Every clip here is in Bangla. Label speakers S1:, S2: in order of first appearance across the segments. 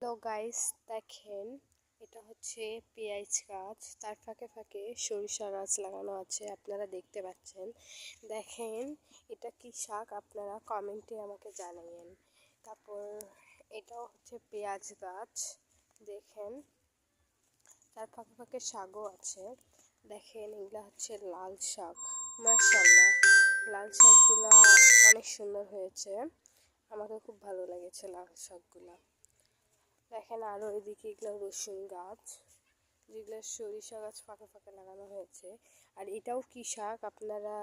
S1: তো গাইস দেখেন, এটা হচ্ছে পেঁয়াজ গাছ, তার ফাঁকে ফাঁকে সরিষা গাছ লাগানো আছে, আপনারা দেখতে পাচ্ছেন। দেখেন এটা কি শাক, আপনারা কমেন্টে আমাকে জানাবেন। তারপর এটাও হচ্ছে পেঁয়াজ গাছ, দেখেন তার ফাঁকে ফাঁকে শাকও আছে। দেখেন এগুলা হচ্ছে লাল শাক, মাশাআল্লাহ লাল শাকগুলা অনেক সুন্দর হয়েছে, আমাকে খুব ভালো লেগেছে লাল শাকগুলা। দেখেন আরও এদিকে এগুলো রসুন গাছ, যেগুলো সরিষা গাছ ফাঁকা ফাঁকা লাগানো হয়েছে। আর এটাও কি শাক, আপনারা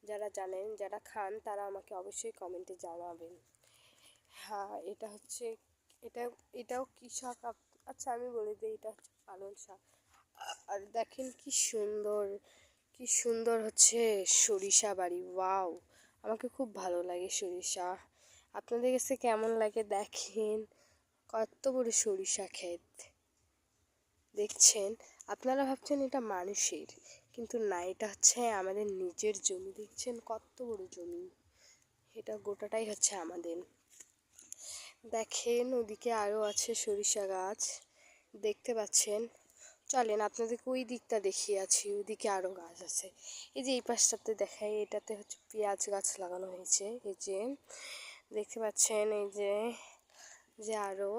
S1: যারা জানেন, যারা খান, তারা আমাকে অবশ্যই কমেন্টে জানাবেন। হ্যাঁ এটাও কি শাক, আচ্ছা আমি বলে দিই, এটা হচ্ছে পালং শাক। আর দেখেন কি সুন্দর হচ্ছে সরিষা বাড়ি, ওয়াও, আমাকে খুব ভালো লাগে সরিষা। আপনাদের কাছে কেমন লাগে দেখেন, কত বড় সরিষা ক্ষেত দেখছেন। আপনারা ভাবছেন এটা মানুষের, কিন্তু না, এটা হচ্ছে আমাদের নিজের জমি। দেখছেন কত বড় জমি, এটা গোটাটাই হচ্ছে আমাদের। দেখেন ওদিকে আরও আছে সরিষা গাছ, দেখতে পাচ্ছেন। চলেন আপনাদেরকে ওই দিকটা দেখিয়েছি, ওইদিকে আরও গাছ আছে। এই যে এই পাশটাতে দেখাই, এটাতে হচ্ছে পেঁয়াজ গাছ লাগানো হয়েছে, এই যে দেখতে পাচ্ছেন। এই যে আরও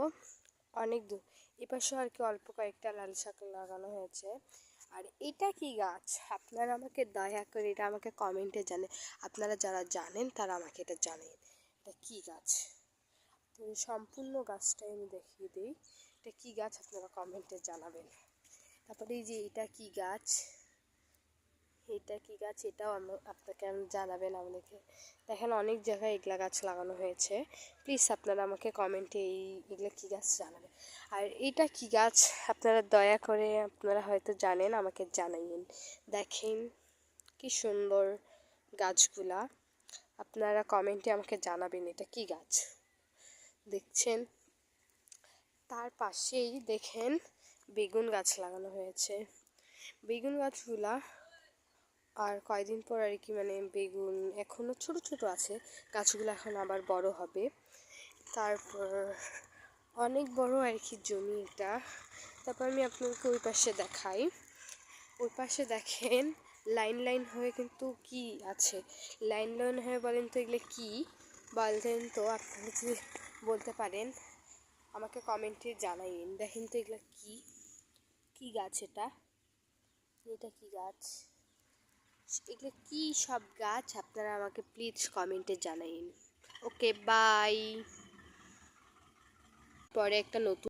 S1: অনেক দূর এ পাশেও আর কি অল্প কয়েকটা লাল শাক লাগানো হয়েছে। আর এটা কি গাছ, আপনারা আমাকে দয়া করে এটা আমাকে কমেন্টে জানেন, আপনারা যারা জানেন তারা আমাকে এটা জানেন, এটা কি গাছ। তো সম্পূর্ণ গাছটাই আমি দেখিয়ে দিই, এটা কি গাছ আপনারা কমেন্টে জানাবেন। তারপরে এই যে এটা কি গাছ, এটাও আপনাকে জানাবেন আমাদেরকে। দেখেন অনেক জায়গায় এগুলা গাছ লাগানো হয়েছে, প্লিজ আপনারা আমাকে কমেন্টে এগুলো কী গাছ জানাবেন। আর এটা কি গাছ আপনারা দয়া করে, আপনারা হয়তো জানেন, আমাকে জানাইন। দেখেন কি সুন্দর গাছগুলা, আপনারা কমেন্টে আমাকে জানাবেন এটা কি গাছ দেখছেন। তার পাশেই দেখেন বেগুন গাছ লাগানো হয়েছে, বেগুন গাছগুলা আর কয়দিন পর আর কি, মানে বেগুন এখনও ছোট ছোট আছে, গাছগুলো এখন আবার বড় হবে। তারপর অনেক বড় আর কি জমি এটা। তারপর আমি আপনাকে ওই পাশে দেখাই, ওই পাশে দেখেন লাইন লাইন হয়ে কিন্তু কি আছে, লাইন লাইন হয়ে বলেন তো এগুলো কি বলতেন, তো আপনারা যদি বলতে পারেন আমাকে কমেন্টে জানাইন। দেখেন তো এগুলো কি গাছ, এটা কি গাছ, এগুলো কি সব গাছ, আপনারা আমাকে প্লিজ কমেন্টে জানাইন। ওকে বাই, পরে একটা নতুন